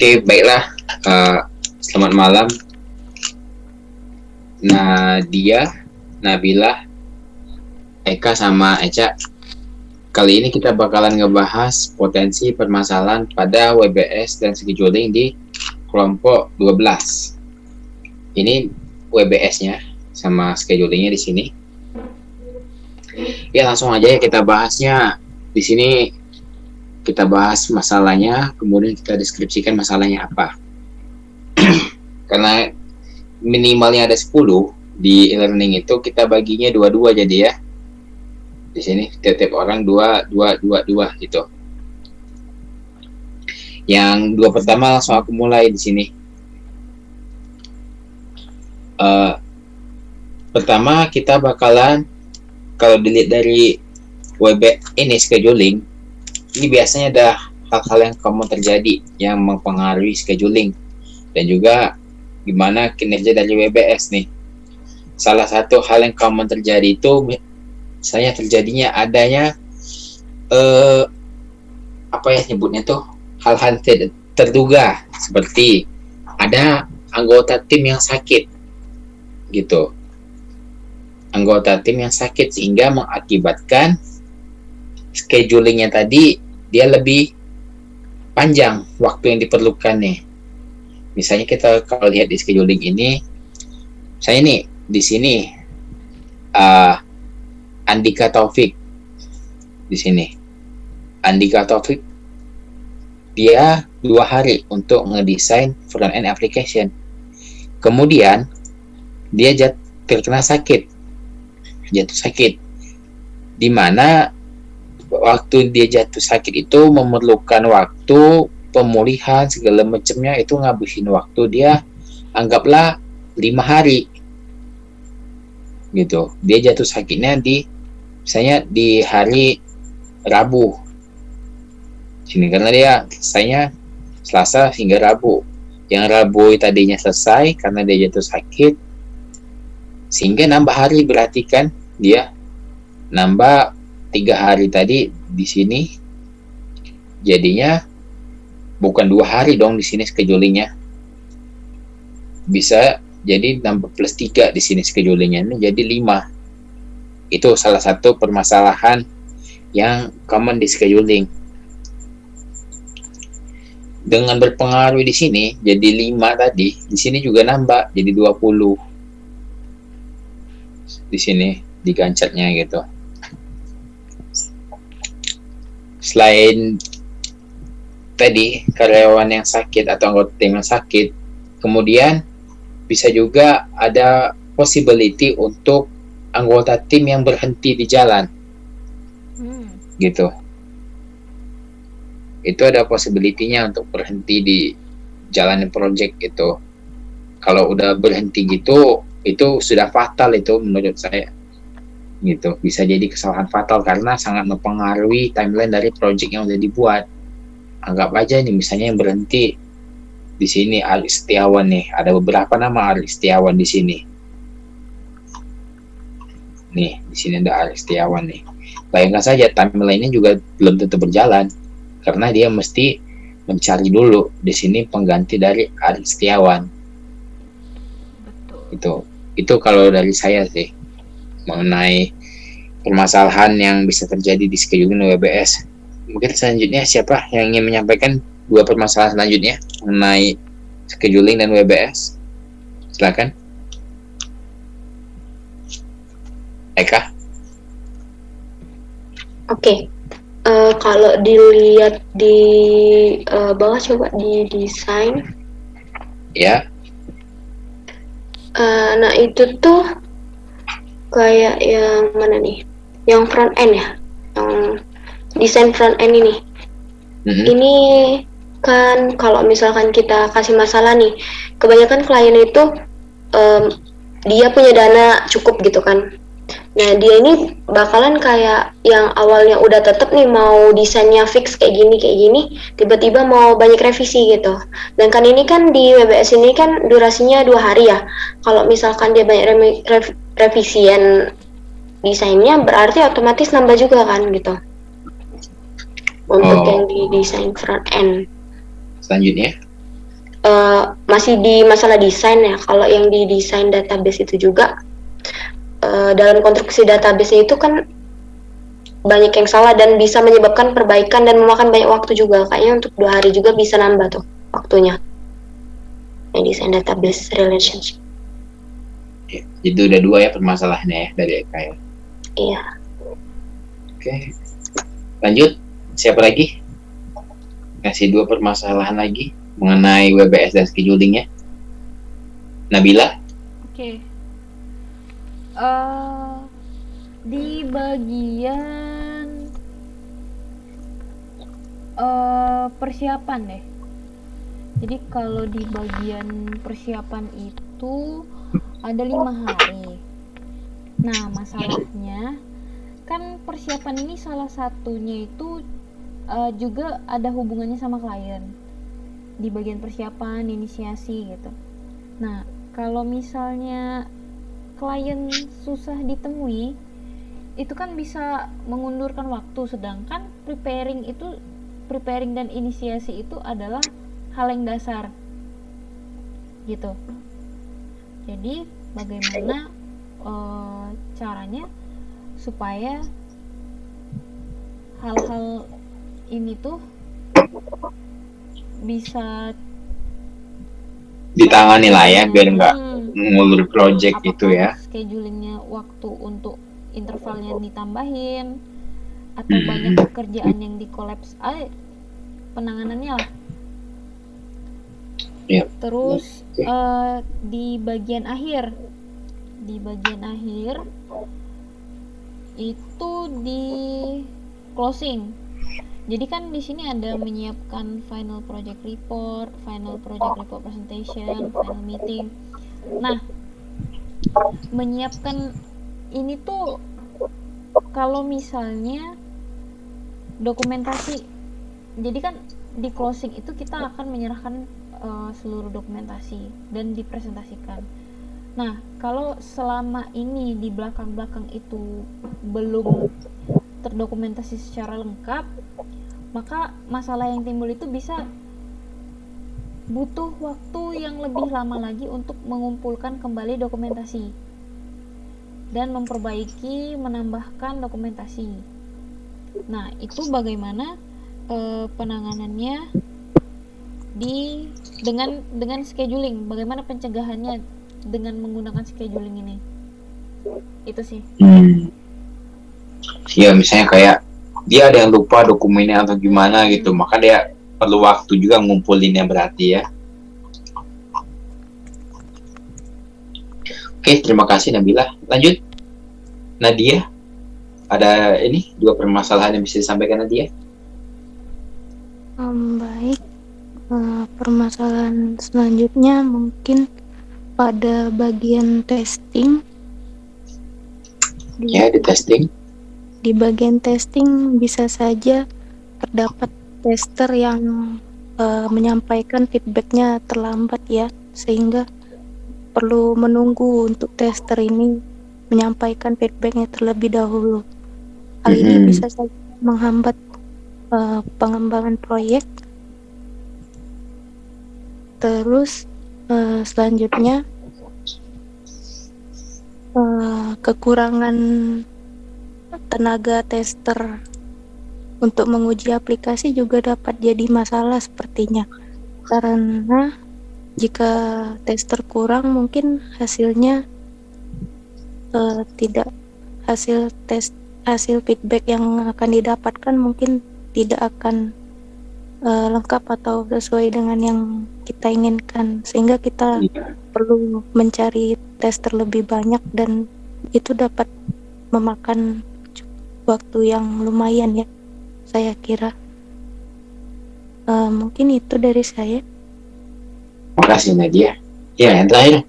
Oke, baiklah. Selamat malam, Nadia, Nabila, Eka, sama Eca. Kali ini kita bakalan ngebahas potensi permasalahan pada WBS dan scheduling di kelompok 12. Ini WBS-nya sama schedulingnya di sini. Ya, langsung aja ya kita bahasnya. Di sini kita bahas masalahnya, kemudian kita deskripsikan masalahnya apa. Karena minimalnya ada 10 di e-learning itu, kita baginya 2-2 jadi ya. Di sini tiap orang 2 gitu. Yang 2 pertama langsung aku mulai di sini. Pertama kita bakalan, kalau dilihat dari WB ini scheduling, ini biasanya ada hal-hal yang common terjadi yang mempengaruhi scheduling dan juga gimana kinerja dari WBS nih. Salah satu hal yang common terjadi itu misalnya terjadinya adanya apa ya nyebutnya tuh, hal-hal terduga seperti ada anggota tim yang sakit gitu. Anggota tim yang sakit sehingga mengakibatkan schedulingnya tadi dia lebih panjang waktu yang diperlukan nih. Misalnya kita kalau lihat di scheduling ini, saya nih di sini Andika Taufik di sini. Andika Taufik dia 2 hari untuk ngedesain front end application. Kemudian dia terkena jatuh sakit, di mana waktu dia jatuh sakit itu memerlukan waktu pemulihan segala macamnya, itu ngabisin waktu dia anggaplah 5 hari gitu. Dia jatuh sakitnya misalnya di hari Rabu sini, karena dia misalnya Selasa hingga Rabu. Yang Rabu tadinya selesai karena dia jatuh sakit, sehingga nambah hari, berarti kan dia nambah 3 hari tadi di sini, jadinya bukan 2 hari dong di sini schedulingnya, bisa jadi nambah plus 3 di sini schedulingnya, ini jadi 5. Itu salah satu permasalahan yang common di scheduling. Dengan berpengaruh di sini jadi 5 tadi, di sini juga nambah jadi 20 di sini di gancatnya gitu. Selain tadi karyawan yang sakit atau anggota tim yang sakit, kemudian bisa juga ada possibility untuk anggota tim yang berhenti di jalan gitu. Itu ada possibility-nya untuk berhenti di jalan project gitu. Kalau udah berhenti gitu, itu sudah fatal itu menurut saya gitu. Bisa jadi kesalahan fatal karena sangat mempengaruhi timeline dari project yang udah dibuat. Anggap aja nih misalnya yang berhenti di sini Ari Setiawan nih, ada beberapa nama Ari Setiawan di sini. Nih, di sini ada Ari Setiawan nih. Bayangkan saja timeline-nya juga belum tentu berjalan karena dia mesti mencari dulu di sini pengganti dari Ari Setiawan. Betul. Itu kalau dari saya sih mengenai permasalahan yang bisa terjadi di scheduling WBS. Mungkin selanjutnya siapa yang ingin menyampaikan 2 permasalahan selanjutnya mengenai scheduling dan WBS? Silakan. Eka. Oke. Kalau dilihat di bawah, coba di desain. Ya. Nah itu tuh kayak yang mana nih? Yang front end ya, yang desain front end ini. Ini kan kalau misalkan kita kasih masalah nih, kebanyakan klien itu dia punya dana cukup gitu kan. Nah dia ini bakalan kayak yang awalnya udah tetep nih mau desainnya fix kayak gini, tiba-tiba mau banyak revisi gitu. Dan kan ini kan di WBS ini kan durasinya 2 hari ya. Kalau misalkan dia banyak revisian desainnya, berarti otomatis nambah juga kan gitu untuk yang di desain front end. Selanjutnya masih di masalah desain ya. Kalau yang di desain database itu juga dalam konstruksi database itu kan banyak yang salah dan bisa menyebabkan perbaikan dan memakan banyak waktu juga. Kayaknya untuk 2 hari juga bisa nambah tuh waktunya. Yang desain database relationship. Ya, jadi udah 2 ya permasalahannya ya dari Eka ya. Iya. Oke. Lanjut. Siapa lagi? Kasih 2 permasalahan lagi mengenai WBS dan schedulingnya. Nabila? Oke. Di bagian persiapan deh. Jadi kalau di bagian persiapan itu ada 5 hari. Nah, masalahnya kan persiapan ini salah satunya itu juga ada hubungannya sama klien. Di bagian persiapan, inisiasi gitu. Nah, kalau misalnya klien susah ditemui, itu kan bisa mengundurkan waktu, sedangkan preparing dan inisiasi itu adalah hal yang dasar gitu. Jadi bagaimana caranya supaya hal-hal ini tuh bisa ditangani lah ya biar nggak ngulur project gitu ya. Schedulingnya waktu untuk intervalnya ditambahin atau banyak pekerjaan yang dikolaps, penanganannya lah. Yep. Terus di bagian akhir itu di closing. Jadi kan di sini ada menyiapkan final project report presentation, final meeting. Nah, menyiapkan ini tuh kalau misalnya dokumentasi. Jadi kan di closing itu kita akan menyerahkan seluruh dokumentasi dan dipresentasikan. Nah, kalau selama ini di belakang-belakang itu belum terdokumentasi secara lengkap, maka masalah yang timbul itu bisa butuh waktu yang lebih lama lagi untuk mengumpulkan kembali dokumentasi dan memperbaiki, menambahkan dokumentasi. Nah, itu bagaimana penanganannya dengan scheduling, bagaimana pencegahannya dengan menggunakan scheduling ini. Itu sih. Ya misalnya kayak dia ada yang lupa dokumennya atau gimana gitu, maka dia perlu waktu juga ngumpulinnya berarti ya. Oke, terima kasih Nabila. Lanjut, Nadia. Ada 2 permasalahan yang bisa disampaikan Nadia? Baik. Permasalahan selanjutnya mungkin pada bagian testing. Di testing. Di bagian testing bisa saja terdapat tester yang menyampaikan feedbacknya terlambat ya, sehingga perlu menunggu untuk tester ini menyampaikan feedbacknya terlebih dahulu. Hal ini bisa saja menghambat pengembangan proyek. Terus selanjutnya kekurangan tenaga tester untuk menguji aplikasi juga dapat jadi masalah sepertinya, karena jika tester kurang mungkin hasilnya hasil feedback yang akan didapatkan mungkin tidak akan lengkap atau sesuai dengan yang kita inginkan, sehingga kita perlu mencari tester lebih banyak dan itu dapat memakan waktu yang lumayan ya, saya kira. Mungkin itu dari saya. Makasih Nadia. Ya, yang terakhir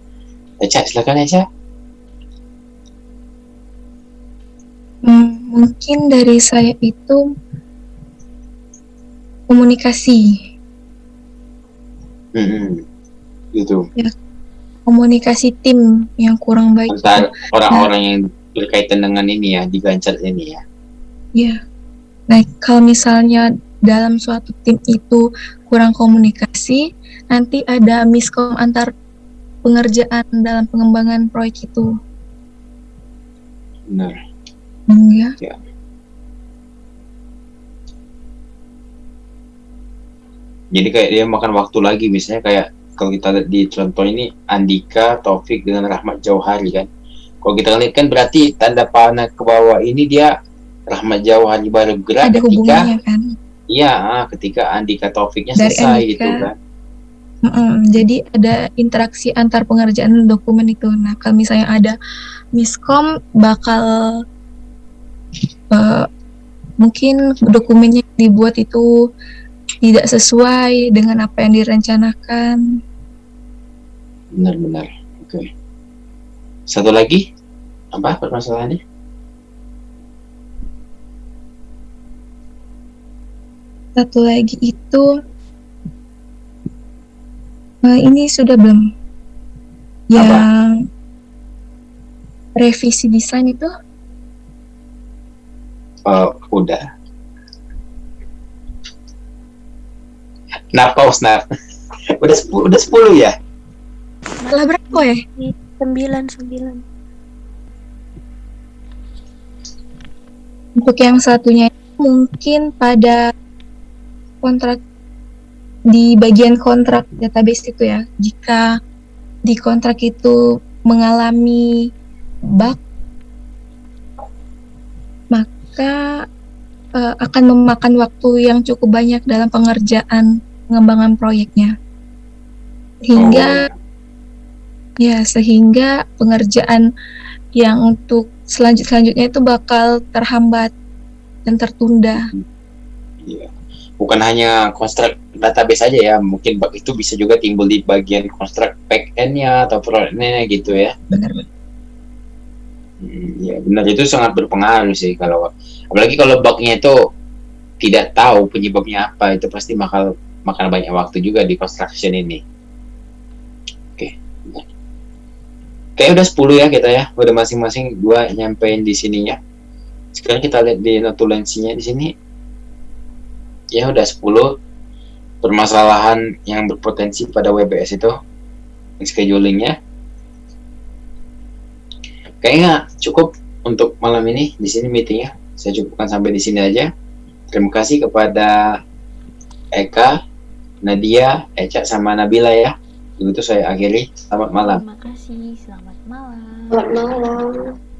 Eca, silakan Eca. Mungkin dari saya itu komunikasi. Gitu. Ya, komunikasi tim yang kurang baik antara orang-orang yang berkaitan dengan ini ya, di Gancat ini ya. Ya. Nah, kalau misalnya dalam suatu tim itu kurang komunikasi, nanti ada miskom antar pengerjaan dalam pengembangan proyek itu. Benar. Ya. Jadi kayak dia makan waktu lagi, misalnya kayak kalau kita lihat di contoh ini Andika, Taufik dengan Rahmat Jauhari kan. Kalau kita lihat kan berarti tanda panah ke bawah ini dia Rahmat Jauhari baru gerak Ada ketika hubungannya kan ketika Andika Taufiknya dari selesai Andika. gitu kan. Jadi ada interaksi antar pengerjaan dokumen itu. Nah, kalau misalnya ada miskom bakal mungkin dokumennya dibuat itu tidak sesuai dengan apa yang direncanakan. Benar-benar. Oke. Satu lagi apa permasalahannya? Satu lagi itu ini sudah belum yang revisi desain itu? Udah. Nah, pause nah. udah 10 ya? Malah berapa ya? 9. Untuk yang satunya mungkin pada kontrak, di bagian kontrak database itu ya, jika di kontrak itu mengalami bug, maka akan memakan waktu yang cukup banyak dalam pengerjaan pengembangan proyeknya, sehingga pengerjaan yang untuk selanjutnya itu bakal terhambat dan tertunda. Iya. Bukan hanya konstruk database aja ya, mungkin bug itu bisa juga timbul di bagian konstruk back end-nya atau front end-nya gitu ya. Benar. Ya benar, itu sangat berpengaruh sih, kalau apalagi kalau bugnya itu tidak tahu penyebabnya apa, itu pasti makan banyak waktu juga di construction ini. Kayak udah 10 ya kita ya, udah masing-masing 2 nyampein di sininya. Sekarang kita lihat di notulensinya di sini. Ya udah 10 permasalahan yang berpotensi pada WBS itu, schedulingnya. Kayaknya cukup untuk malam ini di sini meetingnya. Saya cukupkan sampai di sini aja. Terima kasih kepada Eka, Nadia, Eca, sama Nabila ya. Begitu saya akhiri. Selamat malam. Terima kasih, selamat malam. Selamat malam.